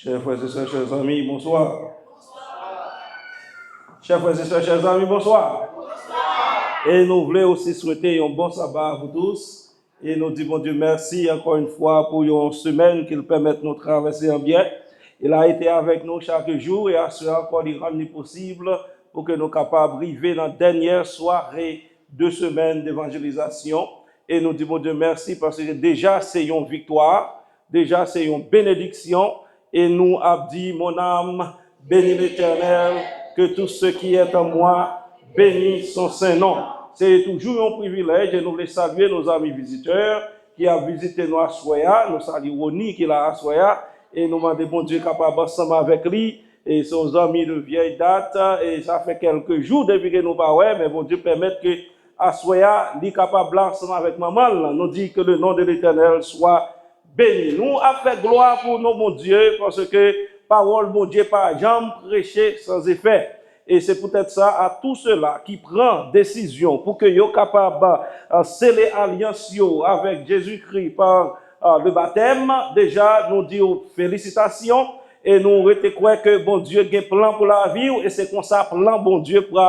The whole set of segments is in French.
Chers frères et sœurs, chers amis, bonsoir. Chers frères et sœurs, chers amis, bonsoir. Et nous voulons aussi souhaiter un bon sabbat à vous tous. Et nous disons, Dieu, merci encore une fois pour une semaine qu'il permette de nous traverser en bien. Il a été avec nous chaque jour et a su encore les rendre possible pour que nous soyons capables d'arriver dans la dernière soirée de semaine d'évangélisation. Et nous disons, Dieu, merci parce que déjà c'est une victoire, déjà c'est une bénédiction. Et nous avons dit, mon âme, bénis l'Éternel, que tout ce qui est en moi, bénis son saint nom. C'est toujours un privilège et nous voulons saluer nos amis visiteurs qui ont visité nous à Soya. Nous saluons Roni qui est là à Soya et nous demandons, bon Dieu, capable ensemble avec lui et ses amis de vieille date. Et ça fait quelques jours depuis que nous parlons, mais bon Dieu permette que à Soya, lui capable ensemble avec maman, nous dit que le nom de l'Éternel soit béni. Nous avons fait gloire pour nous, mon Dieu, parce que parole, mon Dieu, par jamais prêcher sans effet. Et c'est peut-être ça à tous ceux-là qui prennent décision pour que soient capables de sceller alliance avec Jésus-Christ par le baptême. Déjà, nous disons félicitations et nous croyons que bon Dieu a un plan pour la vie et c'est comme ça plan bon Dieu pour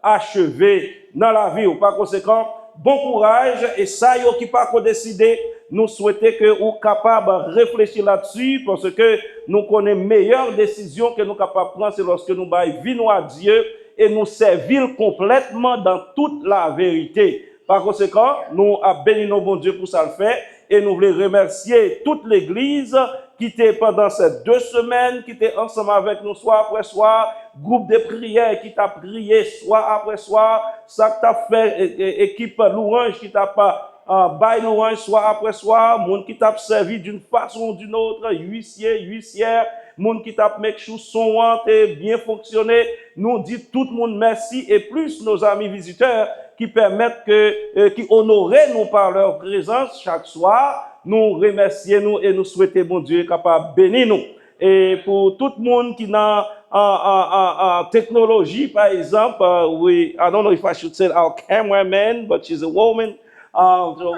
achever dans la vie. Par conséquent, bon courage et ça, qui pas décider. Nous souhaitons que vous soyez capables de réfléchir là-dessus parce que nous connaissons meilleure décision que nous sommes capables de prendre, c'est lorsque nous vivons à Dieu et nous servir complètement dans toute la vérité. Par conséquent, nous avons béni nos bon Dieu pour ça le faire et nous voulons remercier toute l'Église qui était pendant ces 2 semaines, qui était ensemble avec nous soir après soir, groupe de prière qui t'a prié soir après soir, ça que t'a fait, équipe louange qui t'a pas bail louange soir après soir, monde qui t'a servi d'une façon ou d'une autre, huissière, monde qui t'a make sure son et bien fonctionné. Nous dit tout le monde merci et plus nos amis visiteurs qui permettent qui honorent nous par leur présence chaque soir. Nous remercions nous et nous souhaitons bon Dieu capable de bénir nous. Et pour tout le monde qui n'a en technologie, par exemple, I don't know if I should say our cameraman, but she's a woman. So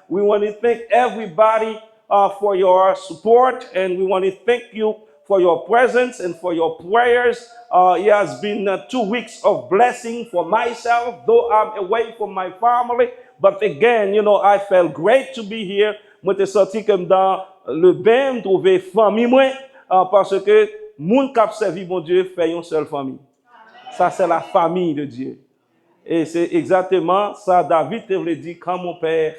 we want to thank everybody for your support, and we want to thank you for your presence and for your prayers. It has been 2 weeks of blessing for myself, though I'm away from my family. But again, you know, I felt great to be here. Moi, j'étais sorti comme dans le bain, trouver famille, moi, parce que moun k'ap servi bon Dieu fait une seule famille. Ça, c'est la famille de Dieu. Et c'est exactement ça, David te voulait dire, quand mon père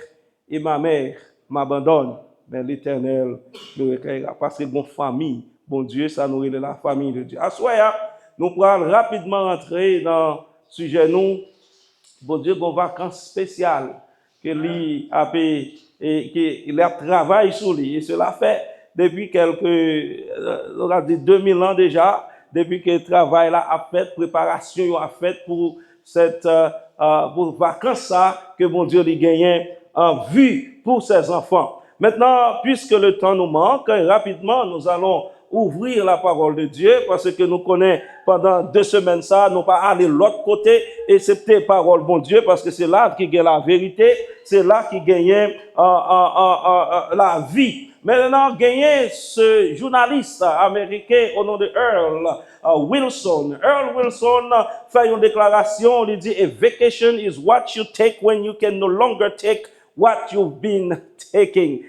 et ma mère m'abandonnent, ben l'Éternel me recueillera. Parce que bon famille, bon Dieu, ça nous est la famille de Dieu. À soir, nous pourrons rapidement entrer dans le sujet nous. Bon Dieu, bon vacances spéciales que lui a payé et qu'il a travaillé sur lui. Et cela fait depuis on a dit 2000 ans déjà, depuis que le travail là a fait, préparation a fait pour cette pour vacances ça que bon Dieu lui gagne en vue pour ses enfants. Maintenant, puisque le temps nous manque, rapidement nous allons ouvrir la parole de Dieu parce que nous connaissons pendant 2 semaines ça, nous pas aller l'autre côté et accepter parole bon Dieu parce que c'est là qui gagne la vérité, c'est là qui gagne la vie. Maintenant, gagné ce journaliste américain au nom de Earl Wilson. Earl Wilson fait une déclaration, il dit, a vacation is what you take when you can no longer take what you've been taking.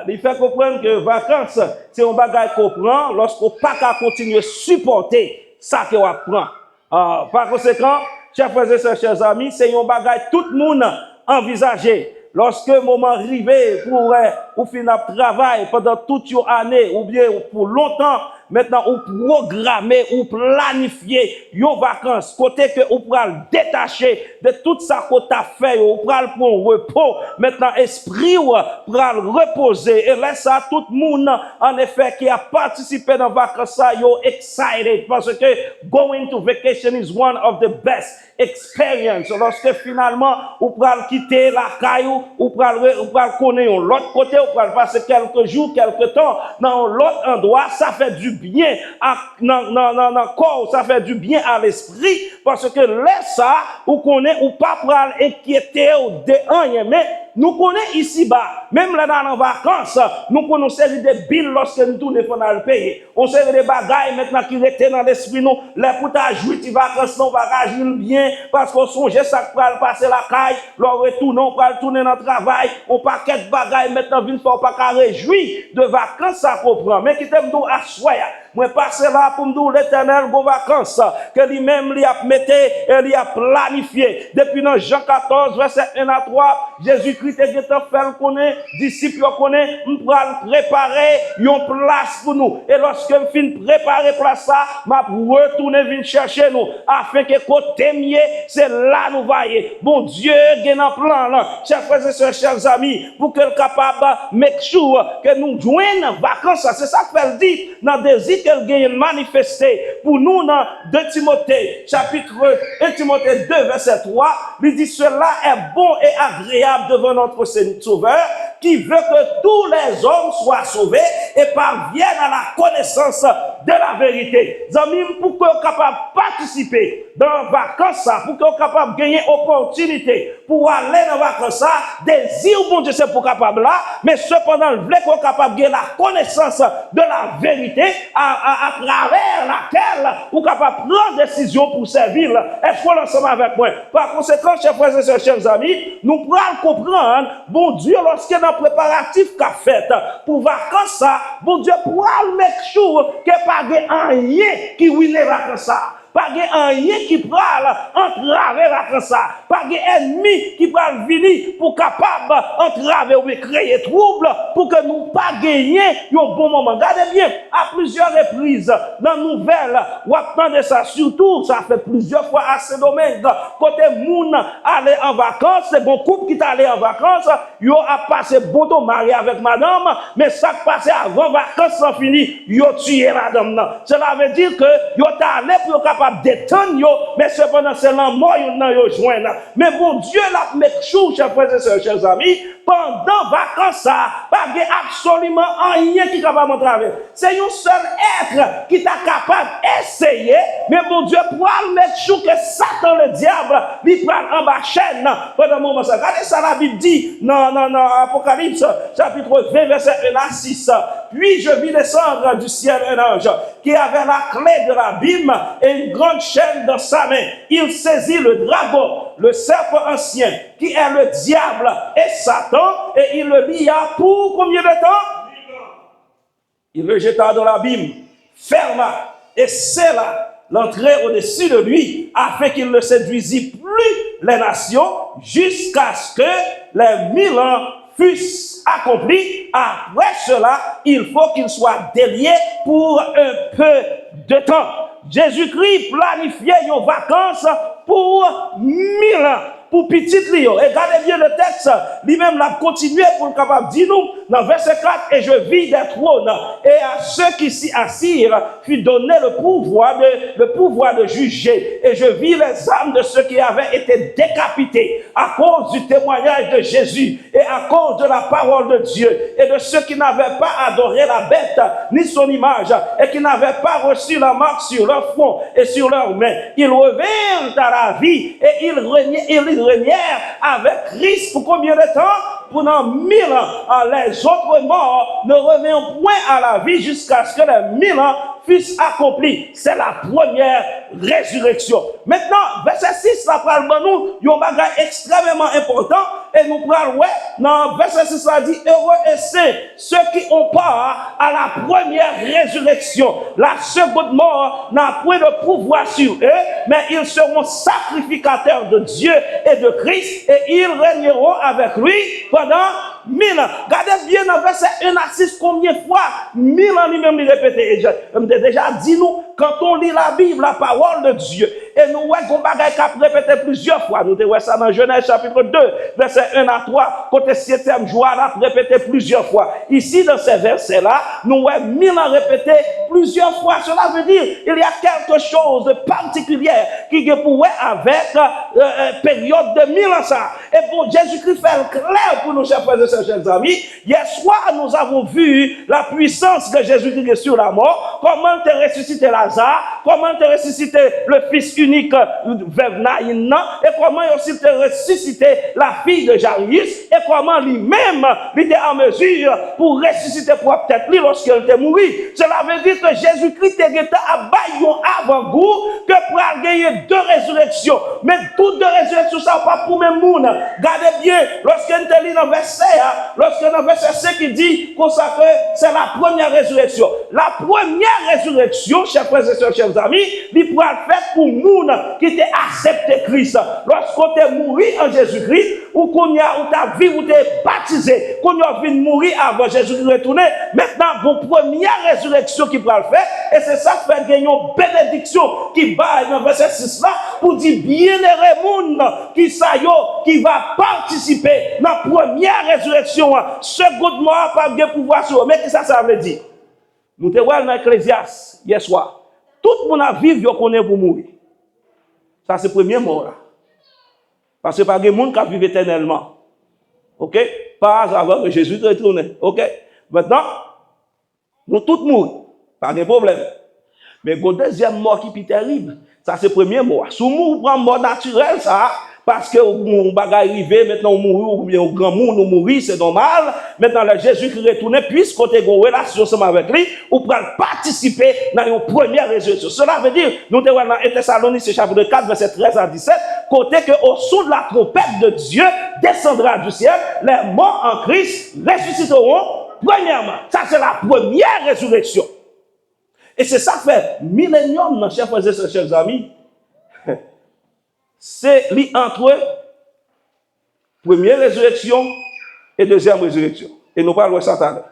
Il fait comprendre que vacances, c'est un bagage qu'on prend lorsqu'on pas qu'à continuer à supporter ça qu'on prend. Par conséquent, chers frères et sœurs, chers amis, c'est un bagage tout le monde envisager. Lorsque le moment arrivé pour finir le travail pendant toute une année ou bien pour longtemps, maintenant ou programmer ou planifier vos vacances, côté que vous pourrez détacher de tout ça que tu as fait, vous pourrez prendre repos, maintenant esprit ou pourrez reposer et laisse ça tout le monde en effet qui a participé dans vacances ça yo excited parce que going to vacation is one of the best experience. Lorsque finalement vous pourrez quitter la caillou, vous pourrez connaître l'autre côté, vous pourrez passer quelques jours, quelques temps dans l'autre endroit, ça fait du bien dans le corps, ça fait du bien à l'esprit parce que laisse ça, ou connaît ou pas pour inquiéter ou de rien, mais nous connaissons ici-bas, même là dans les vacances, nous connaissons des billes lorsque nous tournons pour le payer. On sait des bagailles maintenant qui étaient dans l'esprit, nous, les pour jouer des vacances, nous va jouer bien, parce qu'on songe ça pour passer la caille, l'on retourne, on va retourner dans le travail, on paquet de bagailles maintenant, il ne faut pas qu'à réjouir de vacances, ça comprend. Mais qui t'aime nous assoyer. Moi, passer là pour me dire l'éternel, bon vacances, que lui-même, lui a metté et lui a planifié. Depuis dans Jean 14, verset 1 à 3, Jésus-Christ est fait connaître, disciples connaît, on va préparer une place pour nous. Et lorsque je finis préparer place ça, m'a retourner venir chercher nous, afin que côté mieux, c'est là nous voyons. Bon Dieu, il y a un plan là, chers frères et sœurs, chers amis, pour qu'elle capable de make sure que nous joignons vacances. C'est ça qu'elle dit dans le désir qu'elle gagne manifesté pour nous dans 2 Timothée, chapitre 1 Timothée 2, verset 3, il dit cela est bon et agréable devant notre Sauveur, qui veut que tous les hommes soient sauvés et parviennent à la connaissance de la vérité. Amis, pour que vous capable de participer dans les vacances, pour que vous capable de gagner opportunité pour aller dans les vacances, désir bon Dieu c'est pour capable là, mais cependant, vous voulez que vous capable de gagner la connaissance de la vérité à travers laquelle vous capable de prendre décision pour servir. Est-ce qu'on ensemble avec moi? Par conséquent, chers frères et sœurs, chers amis, nous pourrons comprendre, bon Dieu, lorsqu'il y a un préparatif qu'a fait pour vacances, bon Dieu pourra make sure qu'il n'y a pas rien qui ruine les vacances. Pas de rien qui parle entraver la ça, pas d'ennemi qui parle venir pour capable entraver ou créer trouble pour que nous pas gagner un bon moment. Regardez bien, à plusieurs reprises dans nouvelles, ou attendez ça surtout, ça fait plusieurs fois à ce domaine. Côté moun aller en vacances, c'est bon couple qui est allé en vacances, yo a passé bon temps marié avec madame, mais ça passé avant vacances sont fini, yo tué madame. Cela veut dire que yo allé pour capable détendre, mais cependant c'est la mort yo joindre. Mais bon Dieu l'a make sure, chers frères et sœurs, chers amis, pendant vacances ça, pas absolument rien qui capable de travailler. C'est un seul être qui est capable d'essayer, mais bon Dieu pourra make sure que Satan le diable lui prend en bas chaîne pendant un moment ça. Regardez ça la Bible dit dans Apocalypse chapitre 20 verset 1 à 6. Puis je vis descendre du ciel un ange qui avait la clé de l'abîme et une grande chaîne dans sa main. Il saisit le dragon, le serpent ancien, qui est le diable et Satan, et il le lia pour combien de temps? Il le jeta dans l'abîme, ferma et scella l'entrée au-dessus de lui, afin qu'il ne séduisit plus les nations, jusqu'à ce que les 1000 ans fussent accomplis. Après cela, il faut qu'il soit délié pour un peu de temps. Jésus-Christ planifiait une vacances pour 1000 ans. Pour petit Lio. Et regardez bien le texte, lui-même l'a continué pour le capable de dire nous, dans verset 4, et je vis des trônes, et à ceux qui s'y assirent, fut donné le pouvoir de juger, et je vis les âmes de ceux qui avaient été décapités à cause du témoignage de Jésus, et à cause de la parole de Dieu, et de ceux qui n'avaient pas adoré la bête, ni son image, et qui n'avaient pas reçu la marque sur leur front et sur leurs mains. Ils revinrent à la vie, et ils régnèrent avec Christ pour combien de temps? Pendant 1000 ans. Les autres morts ne reviennent point à la vie jusqu'à ce que les 1000 ans fussent accomplis. C'est la première résurrection. Maintenant, verset 6, la parle de nous, un bagage extrêmement important, et nous parlons, dans verset 6, ça dit, heureux et saints, ceux qui ont part à la première résurrection. La seconde mort n'a point de pouvoir sur eux, mais ils seront sacrificateurs de Dieu et de Christ, et ils régneront avec lui pendant 1000 ans. Regardez bien dans verset 1 à 6, combien de fois 1000 ans lui-même lui répété. Déjà dit nous, quand on lit la Bible, la parole de Dieu, et nous voyons qu'on bagaille qu'a répété plusieurs fois. Nous voyons ça dans Genèse chapitre 2, verset 1 à 3, côté 7e jour, là, répété plusieurs fois. Ici, dans ces versets-là, nous voyons 1000 ans répété plusieurs fois. Cela veut dire il y a quelque chose de particulier qui est pour avec période de 1000 ans ça. Et pour Jésus-Christ fait clair pour nous, chers frères et sœurs, chers amis. Hier soir, nous avons vu la puissance de Jésus-Christ sur la mort, comment te ressusciter Lazare, comment te ressusciter le fils unique veuve Naïn, et comment il aussi ressuscité la fille de Jairus, et comment lui-même il était en mesure pour ressusciter propre tête lorsqu'elle était morte. Cela veut dire que Jésus-Christ était à baillon avant-goût que pour gagner deux résurrections. Mais toutes deux résurrections, ça pas pour même monde. Gardez bien, lorsqu'on te lit dans le verset, lorsqu'on a verset 5 qui dit que c'est la première résurrection. La première résurrection, chers frères et sœurs, chers amis, il pourra le faire pour monde qui t'a accepté Christ. Lorsqu'on t'est mort en Jésus-Christ, ou qu'on a ou ta vie, ou t'es baptisé, qu'on a vu mourir avant Jésus-Christ retourner, maintenant, vos première résurrection qui pourra le faire, et c'est ça qui fait gagner une bénédiction qui va dans verset 6 là, pour dire bienheureux monde qui va participer dans la première résurrection. Seconde mort pas de pouvoir sur. Mais qu'est-ce que ça veut dire? Nous te voyons dans Ecclésiaste hier soir. Tout le monde a vécu, il connaît pour mourir. Ça, c'est le premier mort là. Parce que pas de monde qui vit éternellement. Ok? Pas avant que Jésus retourne. Ok? Maintenant, nous tous mourons. Pas de problème. Mais le deuxième mort qui est terrible, ça c'est le premier mort. Si vous prenez mort naturelle, ça, parce que on bagaille arrivé, maintenant on mourit, ou bien au grand monde, on mourit, c'est normal. Maintenant, le Jésus qui retourne, puisque vous avez une relation ensemble avec lui, vous pouvez participer dans une première résurrection. Cela veut dire, nous sommes dans Thessaloniciens chapitre 4, verset 13 à 17, côté que au son de la trompette de Dieu descendra du ciel, les morts en Christ ressusciteront premièrement. Ça c'est la première résurrection. Et c'est ça fait millénium, chers frères et sœurs, chers amis. C'est entre première résurrection et deuxième résurrection. Et nous parlons de ça tout à l'heure.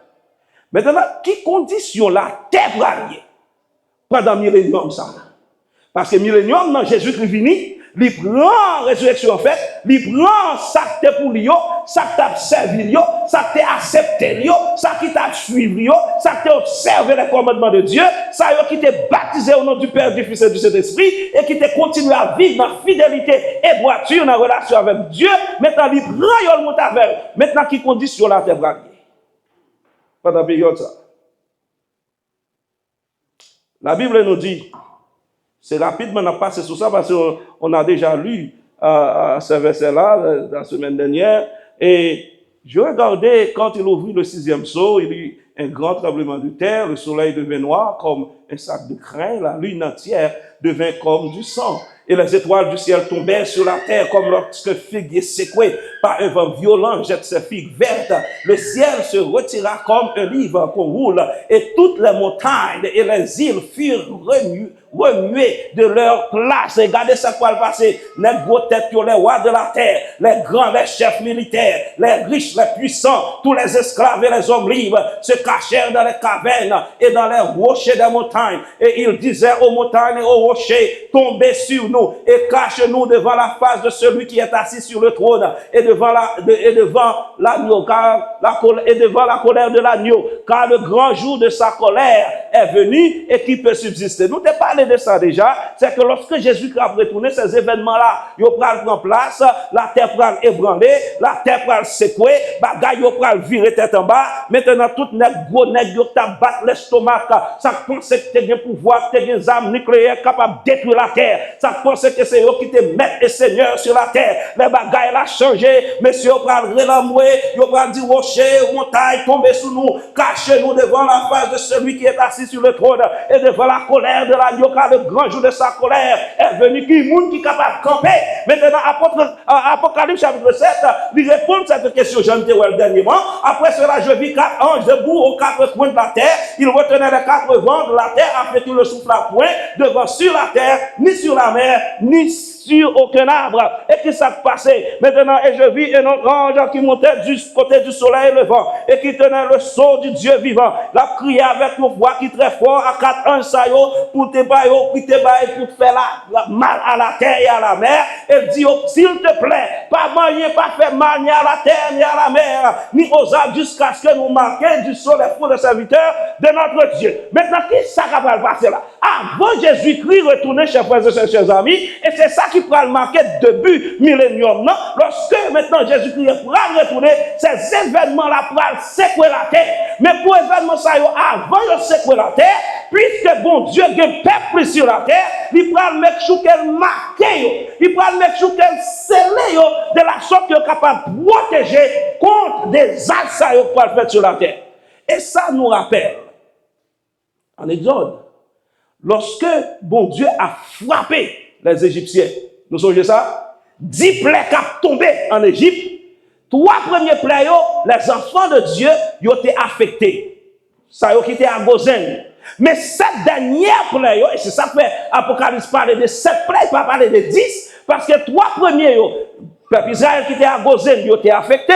Maintenant, qui condition la terre pour aller pendant millénium ça? Parce que millénium, dans Jésus-Christ vini, il prend résurrection en fait, il prend ça qui est pour lui, ça qui t'a servi, ça qui t'a accepté, ça qui t'a suivi, ça qui t'a observé les commandements de Dieu, ça qui t'a baptisé au nom du Père, du Fils et du Saint-Esprit, et qui t'a continué à vivre dans fidélité et droiture dans relation avec Dieu. Maintenant, il prend le monte avec. Maintenant, qui condition la terre pendant la période ça. La Bible nous dit, c'est rapidement, on a passé sur ça parce qu'on a déjà lu ce verset-là la semaine dernière. Et je regardais quand il ouvrit le 6e sceau, il y eut un grand tremblement de terre, le soleil devint noir comme un sac de crin, la lune entière devint comme du sang. Et les étoiles du ciel tombèrent sur la terre comme lorsque figuier secoué par un vent violent jette ses figues vertes. Le ciel se retira comme un livre qu'on roule et toutes les montagnes et les îles furent remuées de leur place. Regardez ça quoi le passé. Les gros têtes, les rois de la terre, les grands, les chefs militaires, les riches, les puissants, tous les esclaves et les hommes libres se cachèrent dans les cavernes et dans les rochers des montagnes. Et ils disaient aux montagnes et aux rochers, tombez sur nous et cache-nous devant la face de celui qui est assis sur le trône et devant l'agneau, et devant la colère de l'agneau, car le grand jour de sa colère est venu et qui peut subsister. Nous t'ai parlé de ça déjà, c'est que lorsque Jésus a retourné, ces événements-là, ils prennent place, la terre prend ébranler, la terre prend secouer, bagaille prend virer tête en bas, maintenant tout les gros nègres battent l'estomac, ça pensait que tu as un pouvoir, tu as des armes nucléaires capables de détruire la terre, ça pensait que c'est eux qui te mettent et Seigneur sur la terre. Les bagailles là changé. Monsieur, on prend relamoué, on prend du rocher, montagne, tomber sous nous, cachez-nous devant la face de celui qui est assis sur le trône et devant la colère de l'agneau, car le grand jour de sa colère est venu. Qui monde qui est capable de camper? Maintenant, Apocalypse chapitre 7, il répond à cette question, Jean Théouel dernièrement. Après cela, je vis 4 anges debout aux 4 coins de la terre. Ils retenaient les 4 vents de la terre afin qu'il ne souffle à point devant sur la terre, ni sur la mer, ni sur aucun arbre. Et qui s'est passé maintenant? Et je vis un autre ange qui montait du côté du soleil levant et qui tenait le sceau du Dieu vivant. La crié avec une voix qui très fort à 4 anges pour te bailler, pour te faire mal à la terre et à la mer. Elle dit, s'il te plaît, pas manger, pas faire mal ni à la terre ni à la mer, ni aux arbres jusqu'à ce que nous marquions du sol et pour le serviteur de notre Dieu. Maintenant, qui ça va passer là? Avant Jésus-Christ retourner, chers frères et sœurs, chers amis, et c'est ça qui pourra le marquer début millénium, non? Lorsque maintenant Jésus-Christ pourra retourner, ces événements-là pourra secouer la terre. Mais pour événements ça, avant de secouer la terre, puisque bon Dieu a un peuple sur la terre, il prend le mec qu'elle marque, il prend le mec qu'elle scellé de la sorte qu'il est capable de protéger contre des actes pour le faire sur la terre. Et ça nous rappelle, en Exode, lorsque bon Dieu a frappé les Égyptiens, nous songez ça? 10 plaies qui ont tombé en Égypte. 3 premiers plaies, les enfants de Dieu, ils ont été affectés. Ça a été à Gozen. Mais 7 dernières plaies, et c'est ça que fait Apocalypse parler de 7 plaies, pas parler de 10, parce que 3 premiers, le peuple Israël qui était à Gozen, ils ont été affectés.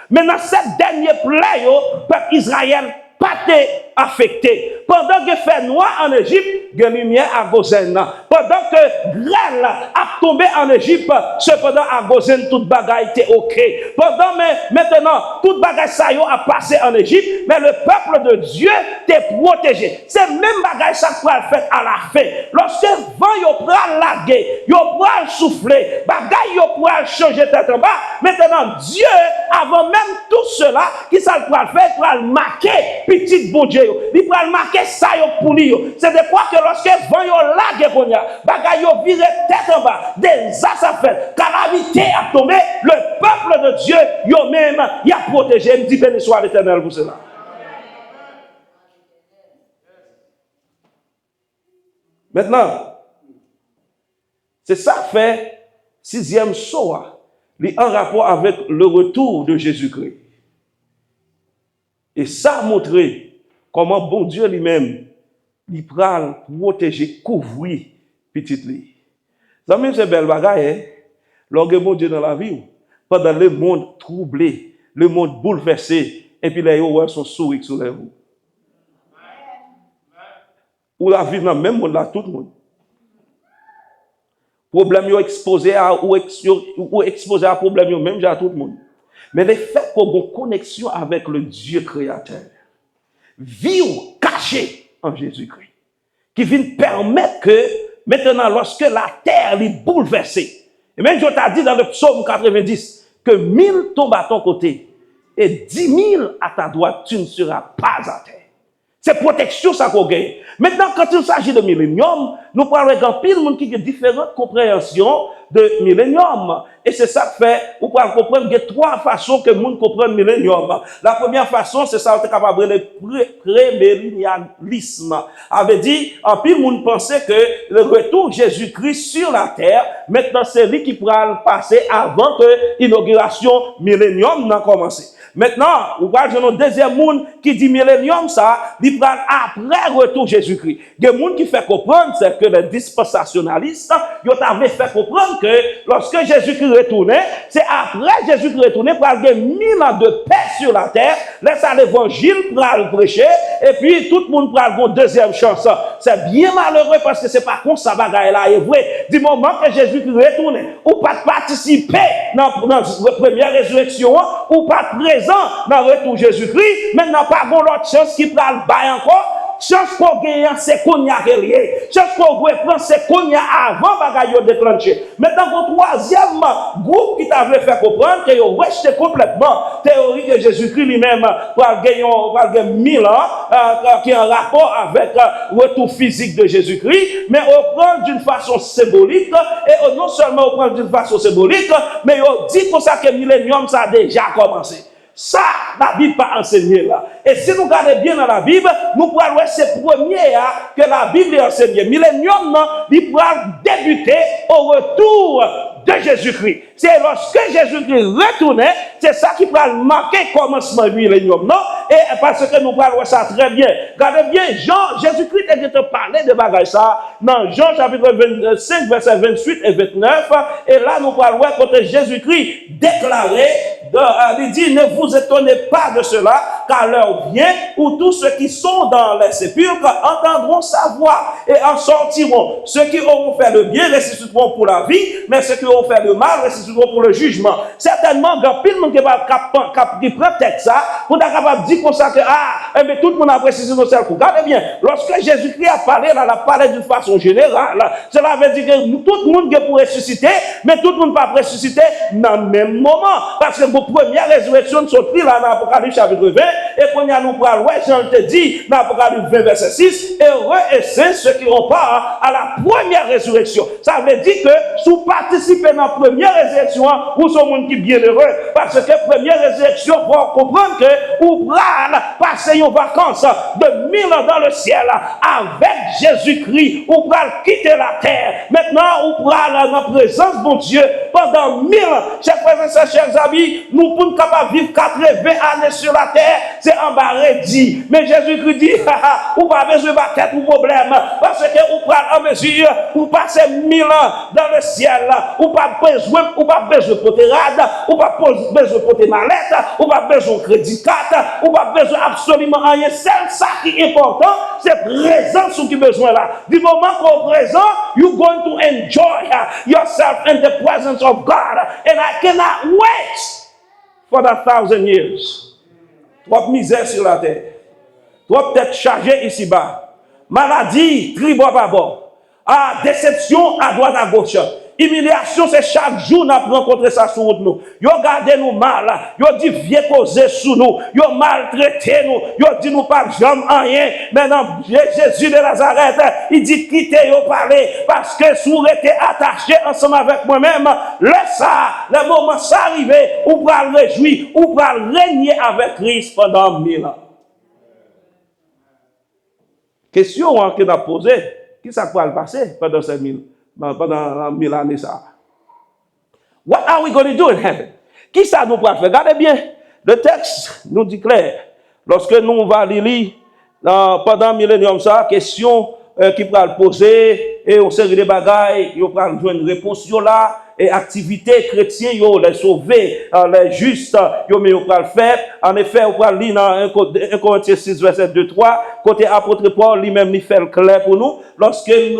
Mais dans 7 dernières plaies, le peuple Israël n'a pas été affecté. Pendant que fait noir en Égypte, il y a lumière à Gozen. Pendant que grêle a tombé en Égypte, cependant à Gozen, toute bagaille était OK. Pendant maintenant, toute bagaille ça a passé en Égypte, mais le peuple de Dieu était protégé. C'est même bagaille ça qu'on a fait à la fin. Lorsque le vent yo prend la guerre, yo prend souffler, bagaille yo prend changer tête en bas. Maintenant, Dieu, avant même tout cela, qui ça le faire, pour le marquer, petit bon Dieu. Il va marquer ça pour lui. C'est de quoi que lorsque vent yo lague konya, bagay yo vire tête en bas, des affaires, calamité a tombé, le peuple de Dieu, yo même, il a protégé. Me dit béni soit l'Éternel pour cela. Maintenant, c'est ça fait 6e soir, en rapport avec le retour de Jésus-Christ. Et ça montre comment bon Dieu lui-même, il prend protéger, couvrir petite lui. Ça même c'est belle bagaille, hein? Lorsque bon Dieu dans la vie, pendant le monde troublé, le monde bouleversé, et puis les gens sont sourires sur les roues. Ou la vie dans le même monde là, tout le monde. Problème yo exposé à ou exposé à problème yo même à tout le monde. Mais le fait qu'on ait une connexion avec le Dieu créateur, vivre caché en Jésus-Christ, qui vient permettre que maintenant, lorsque la terre est bouleversée, et même je t'ai dit dans le psaume 90, que 1000 tombent à ton côté et 10 000 à ta droite, tu ne seras pas à terre. C'est protection ça qu'on gagne. Maintenant, quand il s'agit de millénium, nous parlons d'un pile monde qui a différentes compréhensions de millénium. Et c'est ça que fait, vous pouvez comprendre qu'il y a 3 façons que le monde comprend le millénium. La première façon, c'est ça, on est capable de pré-millénialisme. Avait dit, en pile monde pensait que le retour de Jésus-Christ sur la terre, maintenant c'est lui qui pourra passer avant que l'inauguration millénium n'a commencé. Maintenant, vous voyez, j'ai un deuxième monde qui dit millénium, ça, il prend après retour Jésus-Christ. Il y a des gens qui fait comprendre, c'est que les dispensationalistes, ils avaient fait comprendre que lorsque Jésus-Christ retournait, c'est après Jésus-Christ retourné pour avoir 1000 ans de paix sur la terre, laisse à l'évangile pour le prêcher, et puis tout le monde prend une deuxième chance. C'est bien malheureux parce que c'est pas comme ça, bagaille là, est vrai. Du moment que Jésus-Christ retourne, ou pas participer dans la première résurrection, ou pas présent dans le retour Jésus-Christ, maintenant pas bon l'autre chance qui prend le bail encore. Chance pour gagner, c'est qu'on y a relié. Chance pour prendre, c'est qu'on y a avant bagaille déclenché. Maintenant, le troisième groupe qui t'avait fait comprendre que vous rejetez complètement théorie que Jésus-Christ lui-même va gagner 1000 ans, qui est en rapport avec le retour physique de Jésus-Christ, mais on prend d'une façon symbolique, et non seulement on prend d'une façon symbolique, mais on dit pour ça que le millénium, ça a déjà commencé. Ça, la Bible pas enseigné là. Et si nous regardons bien dans la Bible, nous pourrons voir c'est premier que la Bible enseigne. Millénium, il pourra débuter au retour de Jésus-Christ. C'est lorsque Jésus-Christ retournait, c'est ça qui pourra marquer le commencement du millénium, non? Et parce que nous parlons ça très bien. Regardez bien, Jésus-Christ a été parlé de bagaille ça dans Jean chapitre 25, verset 28 et 29. Et là, nous parlons quand Jésus-Christ déclarait, il dit, ne vous étonnez pas de cela, car l'heure vient où tous ceux qui sont dans les sépulcres entendront sa voix et en sortiront. Ceux qui auront fait le bien ressusciteront pour la vie, mais ceux qui auront fait le mal ressusciteront pour le jugement. Certainement, il y a pile de monde qui prend texte ça, pour être capable de dire comme ça que, mais tout le monde a précisé dans seul coup. Regardez bien, lorsque Jésus-Christ a parlé, là, il a parlé d'une façon générale. Cela veut dire que tout le monde peut ressusciter, mais tout le monde ne peut pas ressusciter dans le même moment. Parce que vos premières résurrections sortir là dans l'Apocalypse chapitre 20, et qu'on y a nous parlons, ouais, Jean te dit, dans l'Apocalypse 20, verset 6, heureux et saints ceux qui ont part à la première résurrection. Ça veut dire que, si vous participez dans la première résurrection, vous êtes un monde qui est bien heureux, parce que la première résurrection, pour comprendre que vous pouvez passer une vacances de 1000 ans dans le ciel avec Jésus-Christ, vous pouvez quitter la terre. Maintenant, vous pouvez aller dans la présence de mon Dieu pendant 1000 ans. Chers frères et sœurs, chers amis, nous pouvons capables de vivre 80 années sur la terre, c'est embarrassé. Mais Jésus-Christ dit, vous n'avez pas besoin de battre pour problème, parce que vous pouvez en mesure pour passer 1000 ans dans le ciel. Vous n'avez pas besoin de porter rade, vous n'avez pas besoin de porter mallette, vous n'avez pas besoin de crédit carte, vous n'avez pas besoin absolument rien. C'est ça qui est important, c'est présence qui est besoin là. Du moment qu'on est présent, you're going to enjoy yourself in the presence of God. And I cannot wait for the 1,000 years. Trop misère sur la terre. Trop peut-être chargé ici-bas. Maladie, tri bord à bord. Déception à droite à gauche. Humiliation, c'est chaque jour nous rencontré ça sur nous. Yo gardé nous mal, yo dit vieux causer sur nous, yo maltraité nous, yo dit nous pas jamais rien. Maintenant Jésus de Nazareth, il dit quittez yo parler parce que si vous êtes attaché ensemble avec moi-même, le moment ça arrivé, ou pour le réjouir, ou pour régner avec Christ pendant 1000 ans. Question qu'on a posée, qui ça peut le passer pendant ces 1000 années ça? What are we going to do in heaven? Qui ça nous peut faire? Regardez bien, le texte nous dit clair. Lorsque nous va lire pendant millénium ça, question qui peut le poser et on série de bagailles, on peut jouer une réponse là. Et activités chrétiennes, yo les sauver, les justes, yo mais on peut le faire. En effet, on peut lire dans 1 Corinthiens 6 verset 2-3, côté apôtre Paul lui-même il fait le clair pour nous, lorsqu'il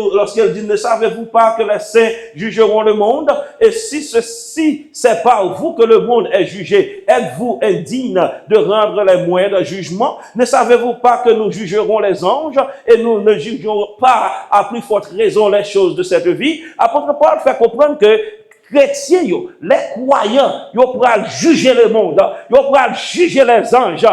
dit ne savez-vous pas que les saints jugeront le monde, et si ceci c'est par vous que le monde est jugé, êtes-vous indigne de rendre les moyens de jugement? Ne savez-vous pas que nous jugerons les anges et nous ne jugerons pas à plus forte raison les choses de cette vie? Apôtre Paul fait comprendre que chrétiens, les croyants, ils pourront juger le monde, ils pourront juger les anges.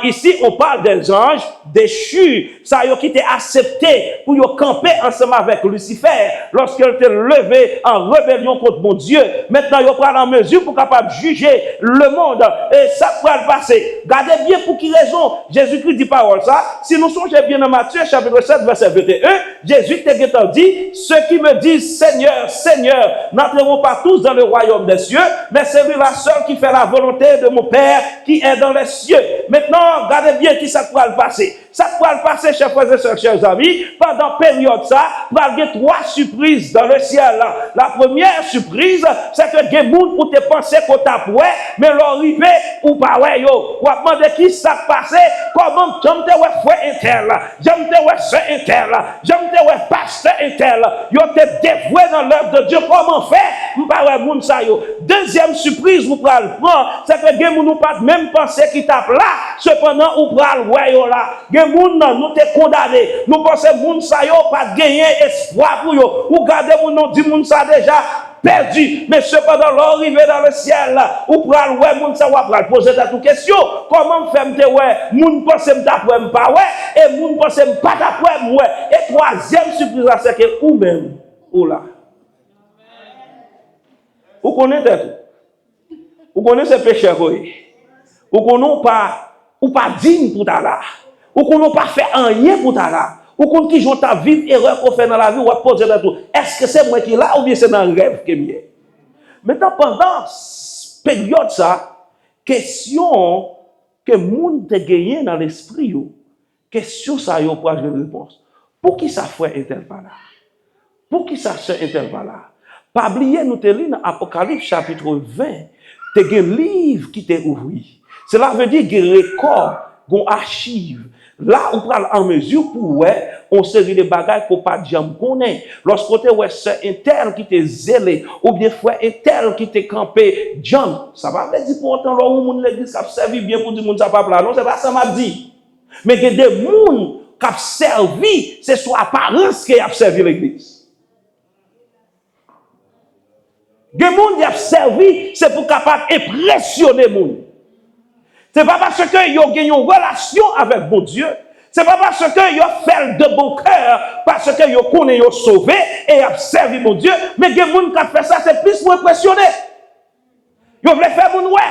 Ici, on parle des anges déchus, ça qui étaient acceptés pour camper ensemble avec Lucifer lorsqu'il était levé en rébellion contre mon Dieu. Maintenant, ils pourront en mesure pour capable juger le monde et ça pourra le passer. Regardez bien pour qui raison Jésus-Christ dit parole ça. Si nous songeons bien dans Matthieu chapitre 7 verset 21, Jésus t'a dit, ceux qui me disent Seigneur, Seigneur, n'entreront pas tous dans le royaume des cieux, mais c'est lui la seule qui fait la volonté de mon Père qui est dans les cieux. Maintenant, regardez bien qui ça pourra le passer. Ça pourra le passer, chers frères et sœurs, chers amis, pendant période ça, il y a 3 surprises dans le ciel. La première surprise, c'est que des gens où tu pensais qu'on t'a poué, mais l'arrivée ou pas, ouais, yo. Ou à demander qui ça passé, comment j'aime te ouais frère intel, j'aime te ouais sœur intel, j'aime te ouais pasteur intel, yo te dévoué dans l'œuvre de Dieu, comment faire? Deuxième surprise, vous pouvez le prendre, c'est que les gens n'ont pas même pensé qu'ils tapent là, cependant, vous pouvez le voir là. Les gens nous te condamnés, nous pensons que les gens n'ont pas gagné espoir pour eux. Vous regardez, vous nous dites que ça déjà perdu, mais cependant, l'arrivée dans le ciel, vous pouvez le voir, vous pouvez poser cette question. Comment faire ouais, vous pensez que vous pas ouais, et vous pensez que pas ouais. Et troisième surprise, c'est que vous même, ou là. Vous connaissez tout. Vous connaissez péché. Vous connaissez pas digne pour ta là. Vous connaissez pas fait rien pour ta là. Vous connaissez qui j'ont ta vie, erreur qu'on fait dans la vie, ou à poser dans tout. Est-ce que c'est moi qui est là ou bien c'est dans le rêve qui est mieux? Maintenant, pendant cette période, ça, question que le monde a gagné dans l'esprit, question ça, il y a pas de réponse. Pour qui ça fait est-elle pas là? Pour qui ça sœur est-elle pas là? Pas oublier, nous te lisons dans Apocalypse chapitre 20, tu as un livre qui t'est ouvert. Cela veut dire qu'il y a un record, un archive. Là, on prend en mesure pour ouais, on série de bagages pour pas jamais connaître. Lorsqu'on te ouais, c'est un tel qui t'est zélé, ou bien frère un tel qui t'est campé, John, ça va pas dire pour autant, là, où mon l'église qui a servi bien pour dire que ça pas là. Non, c'est pas ça m'a dit. Mais il y a des gens qui ont servi, c'est soit apparence qui a servi l'église. Des gens qui ont servi, c'est pour capable impressionner les gens. C'est pas parce que ils ont gagné une relation avec bon Dieu. C'est pas parce que ils ont fait de bon cœur, parce que ils connaissent, ils ont sauvé et ont servi mon Dieu. Mais il y a des gens qui ont fait ça, c'est plus pour impressionner. Ils veulent faire mon ouais.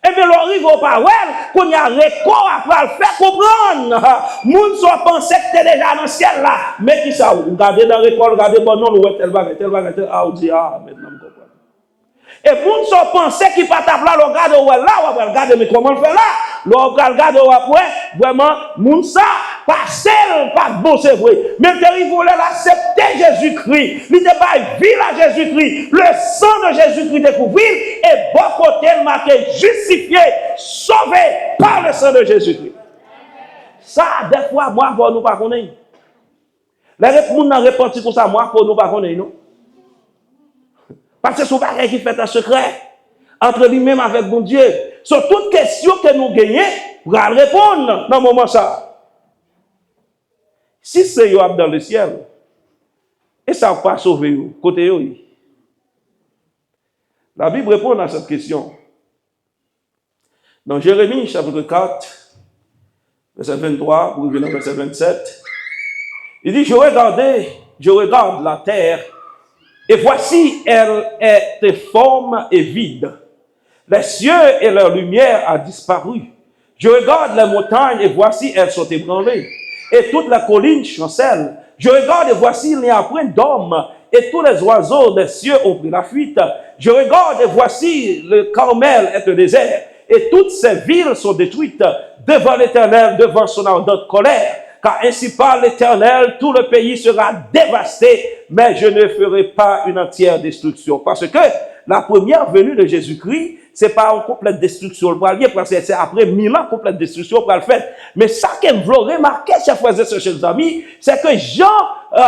Et bien, l'arrive au parole, qu'on y a record après le faire comprendre. Moun sont pensé que t'es déjà dans le ciel là. Mais qui ça, vous regardez dans le record, regardez, bon, non, tel bagage, ah, vous dites, ah, maintenant, je comprends. Et moun sont pensé qu'il pas taper là, regarde où là, on va regarder, mais comment le faire là? L'on regarde où après, vraiment, moun ça, pas seul, pas bon, c'est vrai. Mais il voulait l'accepter Jésus-Christ. Il n'était pas ville à Jésus-Christ. Le sang de Jésus-Christ découvrir et bon côté marqué, justifié, sauvé par le sang de Jésus-Christ. Ça, des fois, moi, pour nous pas connaître. Les gens n'ont répondu pour ça, moi, pour nous pas connaître, non? Parce que c'est un bagage qui fait un secret entre lui-même avec bon Dieu. Sur toute question que nous gagnons, pour répondre dans le moment ça. Si c'est Yoab dans le ciel, et ça ne va pas sauver vous, côté vous. La Bible répond à cette question. Dans Jérémie, chapitre 4, verset 23, pour revenir au verset 27, il dit, je regarde la terre, et voici, elle est informe et vide. Les cieux et leur lumière a disparu. Je regarde les montagnes, et voici, elles sont ébranlées. Et toutes les collines chancellent. Je regarde, et voici, il n'y a point d'homme. Et tous les oiseaux des cieux ont pris la fuite. Je regarde, et voici, le Carmel est un désert. Et toutes ces villes sont détruites devant l'Éternel, devant son ardente colère. Car ainsi parle l'Éternel, tout le pays sera dévasté, mais je ne ferai pas une entière destruction. Parce que la première venue de Jésus-Christ, c'est pas une complète destruction, parce que c'est après 1000 ans complète destruction pour le faire. Mais ça que je veux remarquer, chers frères et chers amis, c'est que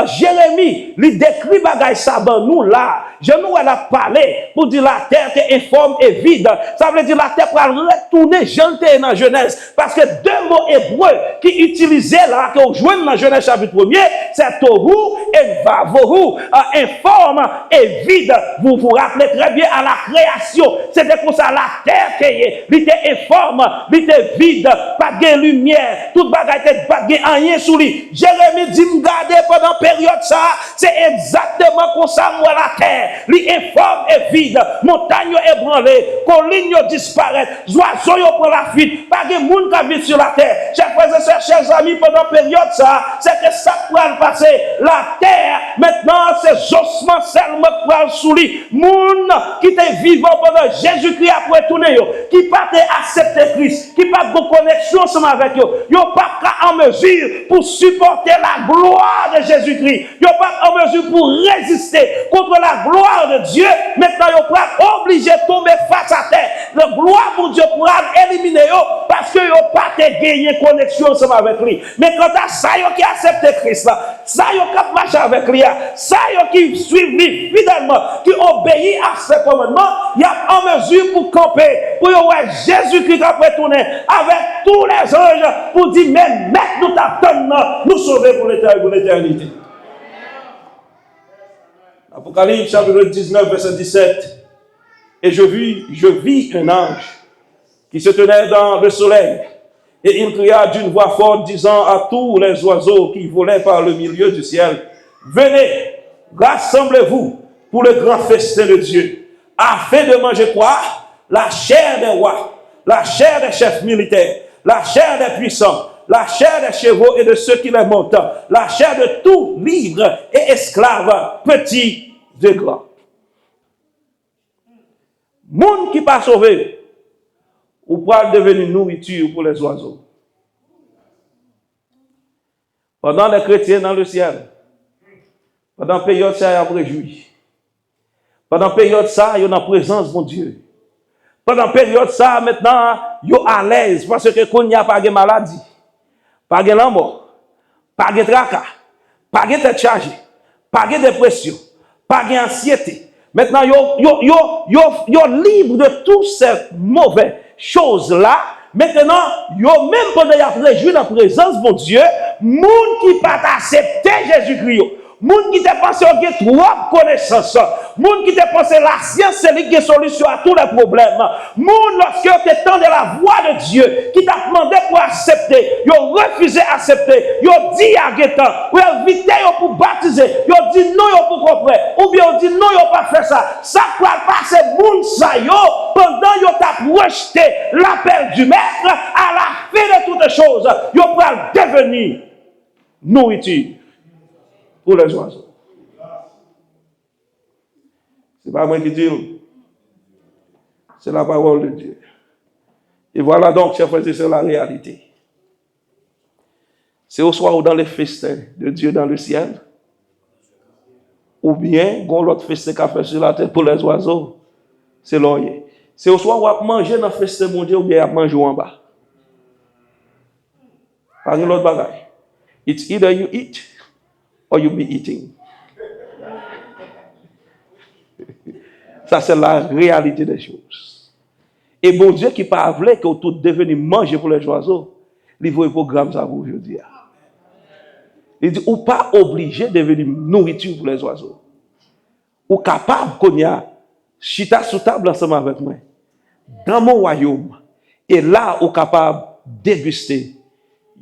Jérémie, lui décrit bagaille ça dans nous là. Nous elle a parlé pour dire la terre est informe et vide. Ça veut dire la terre pour retourner janté dans Genèse. Parce que deux mots hébreux qui utilisaient là, que vous jouez dans Genèse chapitre 1er, c'est tohu et vavohu, informe et vide. Vous vous rappelez très bien à la création. C'était pour ça la terre qui est, elle était informe, elle était vide, pas de lumière, toute bagaille était pas de rien sous lui. Jérémie dit, regardez pendant période ça, c'est exactement comme ça moi la terre. Li informe et vide, montagne ébranlée, collines disparaissent, oiseaux prennent la fuite, pas de monde qui vit sur la terre. Chers frères et sœurs, chers amis, pendant période ça, c'est que ça pourra passer. La terre, maintenant, c'est ossements seulement pour sous lui. Monde qui était vivant pendant Jésus-Christ après tourner, qui pas accepter Christ, qui pas de connexion ensemble avec eux, ils n'ont pas en mesure pour supporter la gloire de Jésus-Christ. Ils n'ont pas en mesure pour résister contre la gloire de Dieu. Maintenant, ils sont obligés de tomber face à terre. La gloire pour Dieu pourra éliminer eux parce qu'ils n'ont pas gagné connexion ensemble avec lui. Mais quand à ça, qui acceptent Christ, ça, qui marche avec lui, ça, qui suivent lui fidèlement, qui obéit à ses commandements, il y a en mesure pour camper, pour voir Jésus-Christ après tourner avec tous les anges pour dire, mais maître, nous t'attendons, nous sauver pour l'éternité. Apocalypse chapitre 19, verset 17. Et je vis un ange qui se tenait dans le soleil. Et il cria d'une voix forte, disant à tous les oiseaux qui volaient par le milieu du ciel, venez, rassemblez-vous pour le grand festin de Dieu, afin de manger quoi? La chair des rois, la chair des chefs militaires, la chair des puissants, la chair des chevaux et de ceux qui les montent, la chair de tout libre et esclave, petit de grand. Monde qui pas sauvé, ou pas devenir nourriture pour les oiseaux. Pendant les chrétiens dans le ciel, pendant la période ça, il y a réjoui. Pendant la période ça, il y a une présence de Dieu. Pendant la période ça, maintenant, il y a à l'aise parce que quand il n'y a pas de maladie, pas de mort, pas de tracas, pas de tête chargée, pas de dépression, pas d'anxiété. Maintenant, yo libre de toutes ces mauvaises choses-là. Maintenant, yo même pendant y a réjoui dans la présence de Dieu, monde qui pas accepter Jésus-Christ, Moun qui te pense qu'il y a trop connaissance. Moun qui te pense la science c'est lui qui est solution à tous les problèmes. Moun lorsque tu entends de la voix de Dieu qui t'a demandé pour accepter, ils ont refusé d'accepter. Ils ont dit à Gétan, ou invité pour baptiser. Ils ont dit non pour comprendre. Ou bien ils ont dit non, ils n'ont pas fait ça. Ça peut passer moun sa yo pendant qu'ils ont rejeté l'appel du maître à la fin de toutes choses. Ils ont devenir nourriture pour les oiseaux. Ce n'est pas moi qui dis, c'est la parole de Dieu. Et voilà donc, chers frères et sœurs, la réalité. C'est au soir ou dans les festins de Dieu dans le ciel, ou bien, quand l'autre festin qu'a fait sur la terre pour les oiseaux, c'est l'oreiller. C'est au soir où on manger dans le festin de Dieu, ou bien on mange en bas. Pas une autre bagaille. It's either you eat or you be eating. Ça, c'est la réalité des choses. Et bon Dieu qui pas voulu que tout devenu manger pour les oiseaux, il voit un programme ça pour aujourd'hui. Il dit, ou pas obligé de devenir nourriture pour les oiseaux. Ou capable qu'on y a chita sous table ensemble avec moi. Dans mon royaume. Et là, ou capable de déguster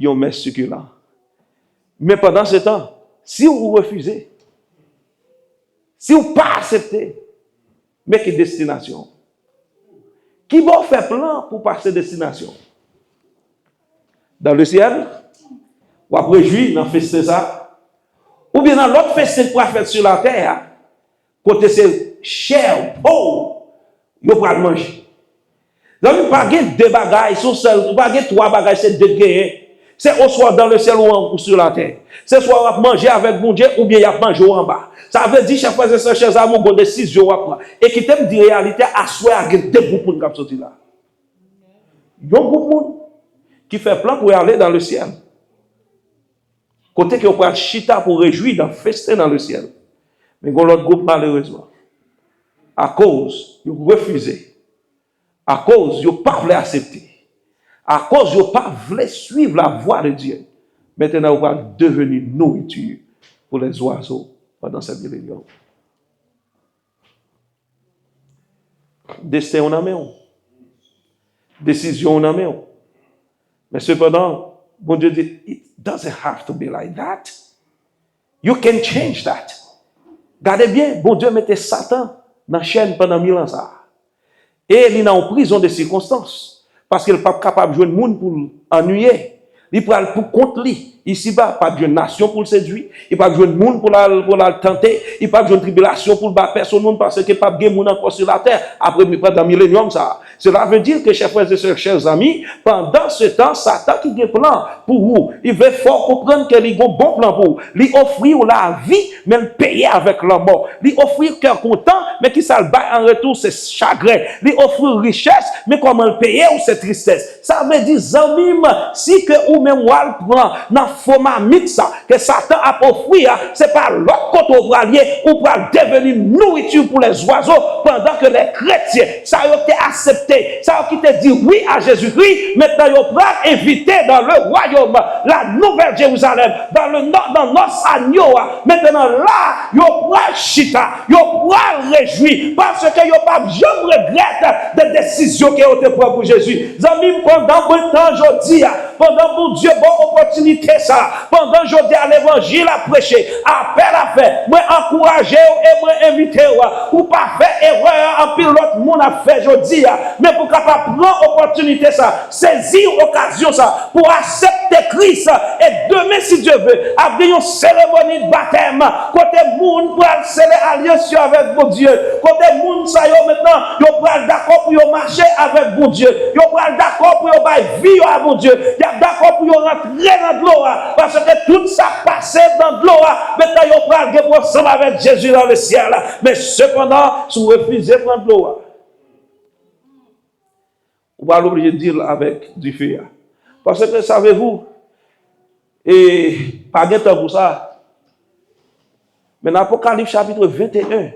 un mets succulent. Mais pendant ce temps, si vous refusez, si vous pas acceptez, mais quelle destination? Qui va faire plan pour passer destination? Dans le ciel? Ou après juillet, dans le festin ça? Ou bien dans l'autre festin qu'on a fait sur la terre, côté c'est cher, pauvre, vous pouvez le manger. Donc, vous n'avez pas deux bagages, vous n'avez pas trois bagages, c'est deux gains. C'est au soir dans le ciel ou sur la terre. C'est soit on manger avec mon Dieu ou bien il y a manger en bas. Ça veut dire, chers frères et sœurs, chers amis, qu'on décision à prendre. Et qui t'aime dire réalité, à soi, à deux groupes pour nous sortir là. Il y a un groupe qui fait plan pour aller dans le ciel. Côté qui on prend chita pour réjouir dans festin dans le ciel. Mais l'autre groupe, malheureusement, à cause, ils ont refusé. À cause, ils n'ont pas voulu accepter. À cause, ils n'ont pas voulu suivre la voie de Dieu. Maintenant, on va devenir nourriture pour les oiseaux pendant ces millénaires. Destin, on a mis. Décision, on a mis. Mais cependant, bon Dieu dit, it doesn't have to be like that. You can change that. Gardez bien, bon Dieu mettait Satan dans la chaîne pendant 1000 ans. Ça. Et il est en prison de circonstances. Parce qu'il n'est pas capable de jouer le monde pour ennuyer. Il prend pour contre lui. Ici-bas, pas de nation pour le séduire. Il pas de jouer le monde pour la tenter. Il pas de jouer une tribulation pour le battre personne parce qu'il n'y a pas de monde encore sur la terre. Après, il prend dans millénium ça. Cela veut dire que, chers frères et sœurs, chers amis, pendant ce temps, Satan qui a un plan pour vous. Il veut fort comprendre qu'il a un bon plan pour vous. Il offrir la vie, mais le payer avec la mort. Il offrir cœur content, mais qui ça le bat en retour, c'est chagrin. Il offrir richesse, mais comment le payer ou c'est tristesse. Ça veut dire, amis, si que ou même moi le prend dans format mix que Satan a offert, c'est pas l'autre côté au bralier ou pour devenir nourriture pour les oiseaux pendant que les chrétiens, ça a été accepté, ça a été dit oui à Jésus-Christ, maintenant ils ont invité dans le royaume, la nouvelle Jérusalem, dans notre agneau, maintenant là, ils ont chita, ils ont réjoui, parce que ils n'ont pas jamais regretté des décisions qui ont été prises pour Jésus. Amis, pendant le temps, je dis, pendant pour Dieu, bonne opportunité ça, pendant je dis à l'évangile à prêcher, appel à faire, moi encourager et moi inviter ou pas faire erreur en pile l'autre monde a fait, je dis, mais pour capable prendre opportunité ça, saisir occasion ça, pour accepter Christ, et demain si Dieu veut, avoir une cérémonie de baptême, côté monde pour sceller alliance avec mon Dieu, côté monde ça yo maintenant, yo pral d'accord pour yo marcher avec mon Dieu, yo pral d'accord pour yo bailler vie à mon Dieu, yo d'accord pour yo rentrer dans l'eau, parce que tout ça passe dans l'eau, maintenant yo pral pour ensemble avec Jésus dans le ciel, mais cependant, si vous refusez de prendre l'eau, vous va l'obliger de dire avec du feu. Parce que savez-vous, et pas de temps pour ça, mais dans l'Apocalypse chapitre 21,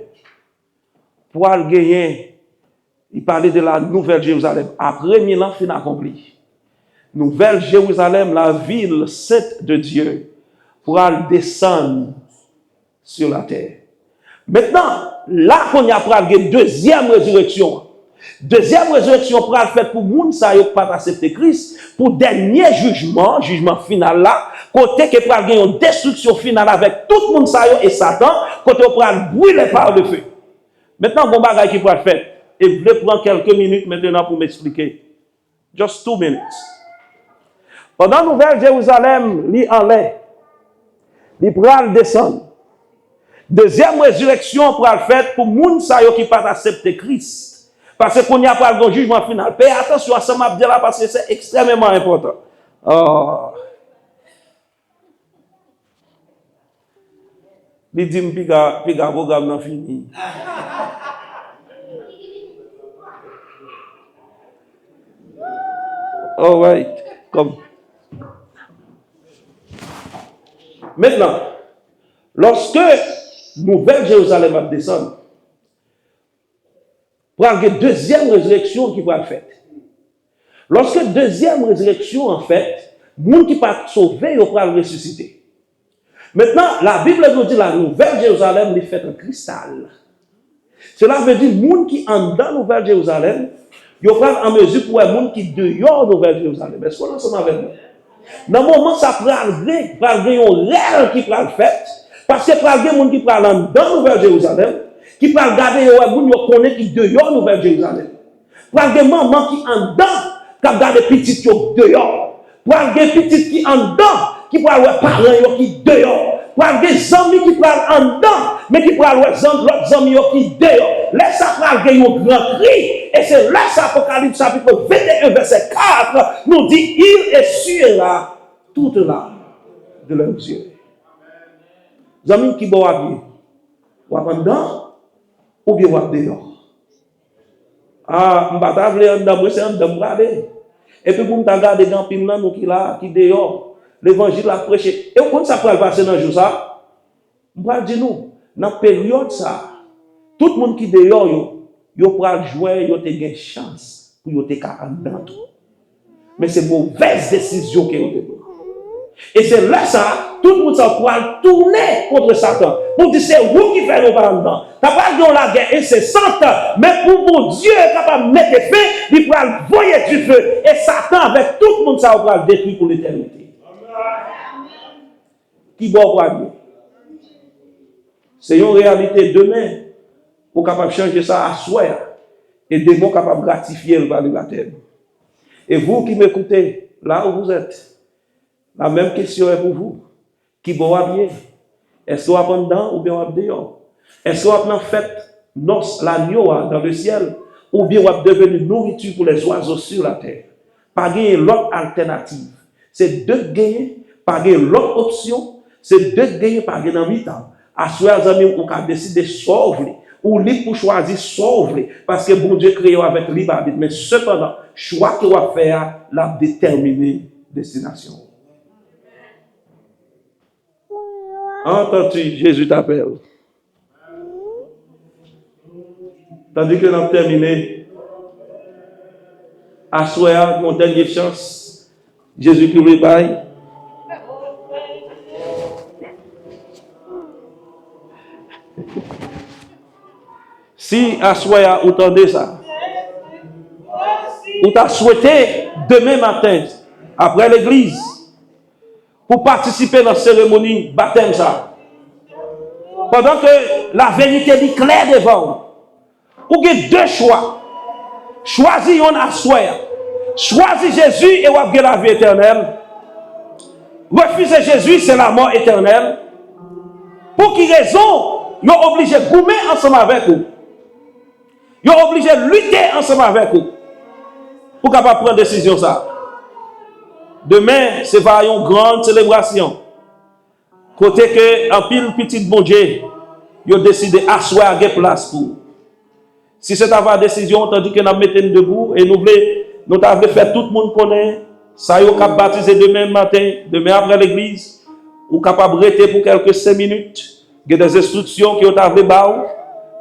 pour aller gagner, il parlait de la nouvelle Jérusalem. Après 1000 ans, fin accompli. Nouvelle Jérusalem, la ville sainte de Dieu, pour aller descendre sur la terre. Maintenant, là qu'on y a pris une deuxième résurrection. Deuxième résurrection pour le fait pour moun ça yo pas accepter Christ pour dernier jugement final là, côté que pral gagner une destruction finale avec tout le monde ça yo et Satan, côté pral brûler par le feu. Maintenant bon bagage qui pral faire et je vais prendre quelques minutes maintenant pour m'expliquer. Just 2 minutes. Pendant nouvelle Jérusalem li en l'air, li pral descendre. Deuxième résurrection pral faire pour moun ça yo qui pas accepter Christ. Parce qu'on n'y a pas de jugement final. Payez attention à ce que je dis là parce que c'est extrêmement important. Oh. Il dit que le programme n'a fini. All right. Comme. Maintenant, lorsque Nouvelle Jérusalem va descendre, pour avoir une deuxième résurrection qui va être faite. Lorsque deuxième résurrection en fait, les gens qui pas sauver, ils vont ressusciter. Maintenant, la Bible nous dit la Nouvelle Jérusalem est faite en cristal. Cela veut dire que les gens qui sont dans la Nouvelle Jérusalem, ils vont en mesure pour les gens qui sont dehors de la Nouvelle Jérusalem. Est-ce qu'on est ensemble avec nous? Dans le moment, ça prend un réel qui prend le fait, parce que il y a des gens qui prennent dans la Nouvelle Jérusalem, qui peut regarder les gens qui connaissent qui dehors Nouvelle Jérusalem. Pour des mamans qui en dedans, qui regardent les petits qui dehors. Pour des petits qui en dedans, qui peuvent avoir parents qui dehors. Pour des amis qui parlent en dedans, mais qui peuvent avoir d'autres amis qui dehors. Laisse ça faire un grand cri. Et c'est là Apocalypse chapitre 21 verset 4 nous dit il essuiera toute larme de leurs yeux. Les amis qui boivent bien, ou en dedans, ou bien wap dehors. Ah, m'bata vle en dedans, c'est en dedans m'gade. Et puis pour m'ta gade dans pile nan nou qui là, qui dehors, l'évangile a prêché. Et quand ça pral passer dans jour ça, m'pral di nou, dans période ça, tout le monde qui dehors yo pral jouer, yo te gen chance pour yo te ka en dedans tout. Mais c'est mauvaise décision que yo te prend. Et c'est là ça, tout le monde s'en pourra tourner contre Satan. Pour dire c'est vous qui faites le dedans. Tu n'as pas dit la guerre incessante, mais pour mon Dieu est capable de mettre feu, il pourra envoyer du feu. Et Satan, avec tout le monde, ça va le détruire pour l'éternité. Qui va voir Dieu? C'est une réalité demain pour capable changer ça à soi. Et des mots capables de gratifier le bas de la terre. Et vous qui m'écoutez, là où vous êtes, la même question est pour vous. Qui va bien? Est-ce qu'on va dedans ou bien on va dehors? Est-ce qu'on va faire l'agneau dans le ciel ou bien on va devenir nourriture pour les oiseaux sur la terre? Pas gagner l'autre alternative. C'est de gagner, pas gagner l'autre option, c'est de gagner, pas gagner dans mi-temps. À ce amis, on a décidé de sauver ou libre pour choisir sauver parce que bon Dieu crée avec libre arbitre. Mais cependant, choix qu'il va faire, la déterminer destination. Entends-tu, Jésus t'appelle. Tandis que nous avons terminé, à soir, mon dernière chance, Jésus qui vous baille. Si à soir, vous entendez ça, vous t'as souhaité demain matin, après l'église, pour participer dans la cérémonie baptême ça. Pendant que la vérité est claire devant vous, vous avez deux choix. Choisis un à soi. Choisis Jésus et vous avez la vie éternelle. Refuser Jésus, c'est la mort éternelle. Pour quelle raison vous êtes obligé de goumer ensemble avec vous? Vous êtes obligé de lutter ensemble avec vous. Pour capable prendre décision ça. Demain, c'est une grande célébration. Côté que, en pile petit bon Dieu, ils ont décidé d'asseoir à place pour. Si c'est ta décision, tandis que nous mettons debout et nous avons fait tout le monde connaître, ça y est, capable baptiser demain matin, demain après l'église, ou capable de rester pour quelques 5 minutes. Il y a des instructions qui ont été données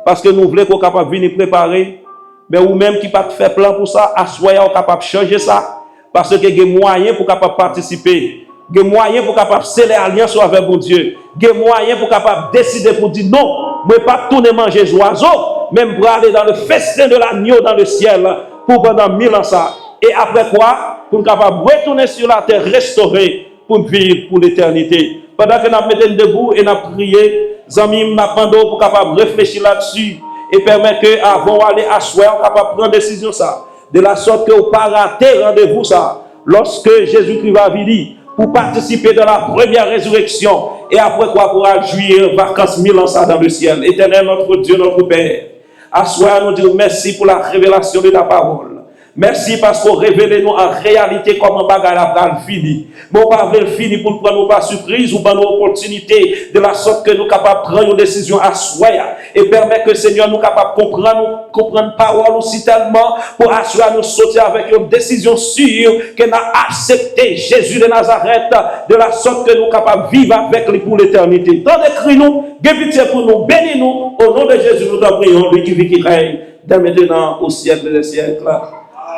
parce que nous voulons qu'on soit capable de venir préparer. Mais ou même qui pas faire plan pour ça, asseoir, capable de changer ça. Parce qu'il y a des moyens pour capable participer Il y a moyen pour capable sceller alliance avec mon Dieu. Il y a moyen pour capable décider pour dire non, je ne vais pas tourner manger des oiseaux, même pour aller dans le festin de l'agneau dans le ciel pour pendant 1000 ans ça. Et après quoi, pour capable retourner sur la terre restaurée pour vivre pour l'éternité. Pendant que nous mettons debout et nous prions, amis, nous pour capable réfléchir là-dessus et permettre que avant d'aller à soi, on capable prendre décision ça. De la sorte que vous pas rater rendez-vous ça. Lorsque Jésus-Christ va venir pour participer dans la première résurrection et après quoi pour jouir vacances 1000 ans ça dans le ciel. Éternel notre Dieu, notre Père. À soi, nous disons merci pour la révélation de ta parole. Merci parce qu'on révèle nous en réalité comment bagarre la fini. Mon pas le fini pour prendre pas surprise ou pas nos opportunités de la sorte que nous capables de prendre une décision à soi et permettre que Seigneur nous capables de comprendre parole aussi tellement pour assurer nous sortir avec une décision sûre que nous accepté Jésus de Nazareth de la sorte que nous capables de vivre avec lui pour l'éternité. Dans les cris nous, pitié pour nous, bénis nous au nom de Jésus nous t'en prions, lui qui vit qui règne dès maintenant au siècle des siècles.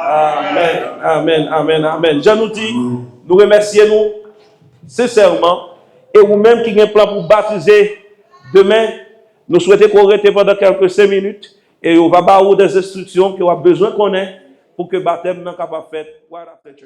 Amen, amen, amen, amen. Je nous dis, nous remercions nous sincèrement et vous-même qui avez un plan pour baptiser demain, nous souhaitons qu'on reste pendant quelques 5 minutes et on va avoir des instructions que vous avez besoin qu'on ait pour que le baptême soit capable de faire.